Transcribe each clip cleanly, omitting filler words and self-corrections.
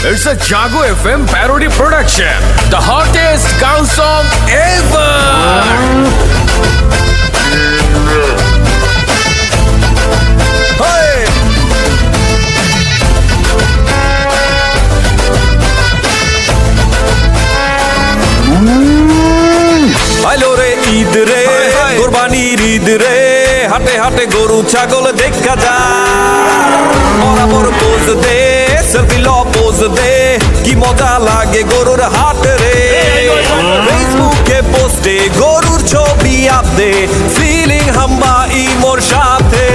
It's a Jago FM parody production. The hottest cow song ever. Hey! আইলো রে ঈদ রে কোরবানির ঈদ রে হাটে হাটে গরু ছাগল দেখা যায় বরাবর পোজ দে সেলফি ল পোজ দে কি মজা লাগে গরুর হাট রে ফেসবুকে পোস্টে গরুর ছবি আপদে ফিলিং হাম্বা ইমোর সাথে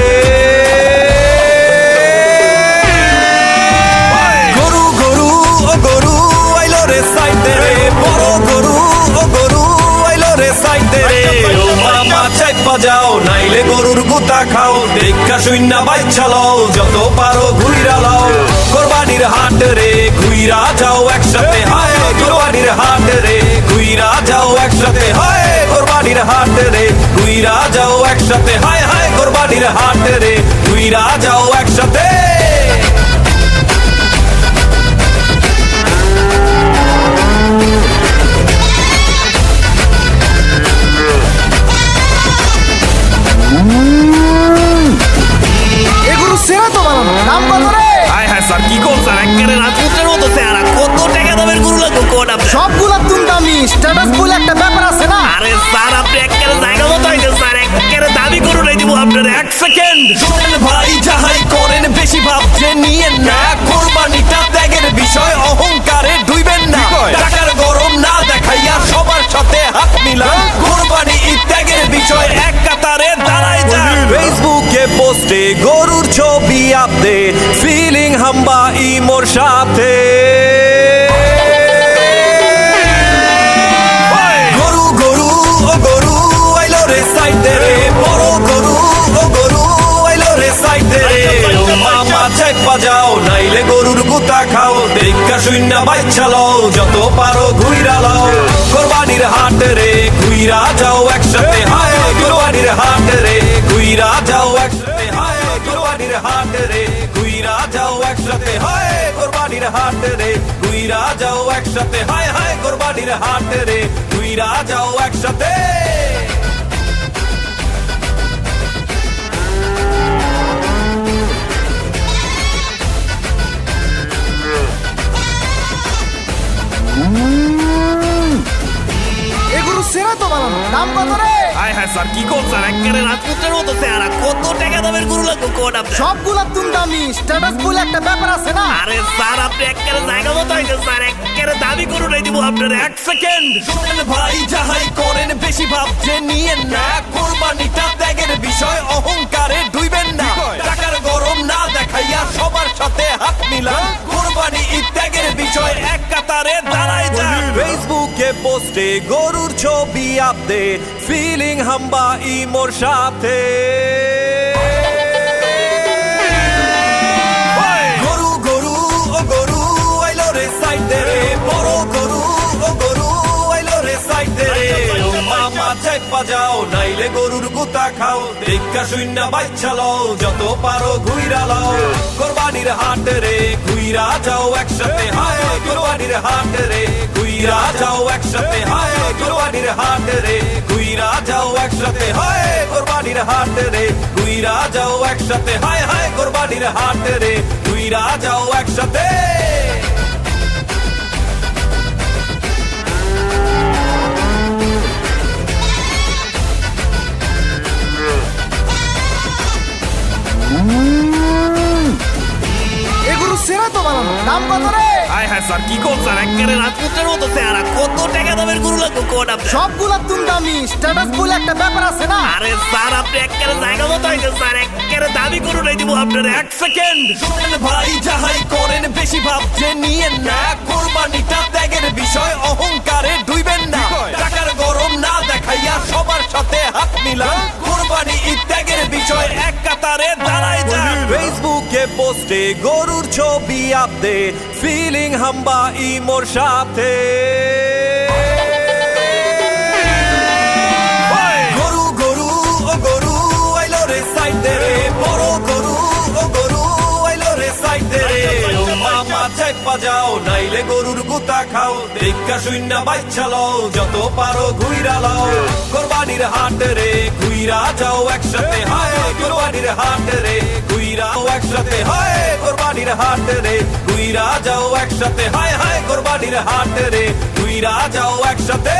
গরু গরু ও গরু আইলো রে সাইডে রে বড় গরু ও গরু সাইডে রে ও মামা চাইপা যাও নাইলে গরুর গুতা খাও দেখা শুইনা বাইচ্ছা লও যত পারো ঘুইরা লও কোরবানির হাট রে ঘুইরা যাও একসাথে হায় কোরবানির হাট রে ঘুইরা যাও একসাথে হায় কোরবানির হাট রে ঘুইরা যাও একসাথে হায় হায় কোরবানির হাট রে ঘুইরা যাও একসাথে সেরা তো বানানো দাম কত রে? হায় হায় স্যার কি করছেন একেবারে রাজপুতের মতো চেহারা কত টাকা দামের গরু লাগবে কোন আপনি সবগুলা তুম দামি স্ট্যাটাস বলে একটা ব্যাপার আছে না? আরে স্যার আপনি একেবারে জায়গা মতো হয়েছে স্যার একেবারে দাবি করুন এই দিব আপনার 1 সেকেন্ড শুনেন ভাই যাহাই করেন বেশি ভাবছে নিয়েন না কোরবানিটা ত্যাগের বিষয় অহংকারে ডুইবেন না টাকার গরম না দেখাইয়া সবার সাথে হাত মিলান কোরবানি ত্যাগের বিষয় এক কাতারে দাঁড়ায় যান ফেসবুকে পোস্টে গরুর ছবি আপদে ফিলিং হাম্বা ইমোর সাথে গরু গরু ও গরু আইলো রে সাইডে রে বড় গরু ও গরু আইলো রে সাইডে রে ও মামা চাইপা যাও নাইলে গরুর গুতা খাও দেখা শুইনা বাইচ্ছা লও যত পারো ঘুইরা লও কোরবানির হাট রে ঘুইরা যাও একসাথে হায় কোরবানির হাট রে ঘুইরা যাও একসাথে হায় কোরবানির হাট রে ঘুইরা যাও একসাথে হায় কোরবানির হাট রে ঘুইরা যাও একসাথে হায় হায় কোরবানির হাট রে ঘুইরা যাও একসাথে এগুলো সেরা তো বানানো দাম কত রে? হায় হায় স্যার কি করছেন একেবারে রাজপুতের মতো চেহারা কত টাকা দামের গরু লাগবে কোন আপনি সবগুলা তুম দামি স্ট্যাটাস বলে একটা ব্যাপার আছে না? আরে স্যার আপনি একেবারে জায়গা মতো হয়েছে স্যার একেবারে দাবি করুন এই দিব আপনার 1 সেকেন্ড শুনেন ভাই যাহাই করেন বেশি ভাবছে নিয়েন না কোরবানিটা ত্যাগের বিষয় অহংকারে ডুইবেন না টাকার গরম না দেখাইয়া সবার সাথে হাত মিলান কোরবানি ত্যাগের বিষয় এক কাতারে দাঁড়ায় যান ফেসবুকে পোস্টে গরুর ছবি আপদে ফিলিং হাম্বা ইমোর সাথে গরু গরু ও গরু আইলো রে সাইডে রে বড় গরু ও গরু আইলো রে সাইডে রে ও মামা চাইপা যাও নাইলে গরুর গুতা খাও দেখা শুইনা বাইচ্ছা লও যত পারো ঘুইরা লও কোরবানির হাট রে ঘুইরা যাও একসাথে হায় কোরবানির হাট রে ঘুইরা যাও একসাথে হায় কোরবানির হাট রে ঘুইরা যাও একসাথে হায় কোরবানির হাট রে ঘুইরা যাও একসাথে হায় হায় কোরবানির হাট রে ঘুইরা যাও একসাথে এগুলো সেরা তো বানানো দাম কত রে? হায় হায় স্যার কি করছেন একেবারে রাজপুতের মতো চেহারা কত টাকা দামের গরু লাগবে কোন আপনি সবগুলা তুম দামি স্ট্যাটাস বলে একটা ব্যাপার আছে না? আরে স্যার আপনি একেবারে জায়গা মতো হয়েছে স্যার একেবারে দাবি করুন এই দিব আপনার 1 সেকেন্ড শুনেন ভাই যাহাই করেন বেশি ভাবছে নিয়েন না কোরবানিটা ত্যাগের বিষয় অহংকারে ডুইবেন না টাকার গরম না দেখাইয়া সবার সাথে হাত মিলান কোরবানি ত্যাগের বিষয় এক কাতারে দাঁড়ায় যান ফেসবুকে পোস্টে গরুর ছবি আপদে ফিলিং হাম্বা ইমোর সাথে গরু গরু ও গরু আইলো রে সাইডে রে বড় গরু ও গরু আইলো রে সাইডে রে ও মামা চাইপা বাজাও নাইলে গরুর গুতা খাও দেখা শূন্য বাচ্চা লও যত পারো ঘুইরা লাও কোরবানির হাট রে ঘুইরা যাও একসাথে হায় কোরবানির হাট রে ঘুইরাও একসাথে হায় কোরবানির হাট রে ঘুইরা যাও একসাথে হায় হায় কোরবানির হাট রে ঘুইরা যাও একসাথে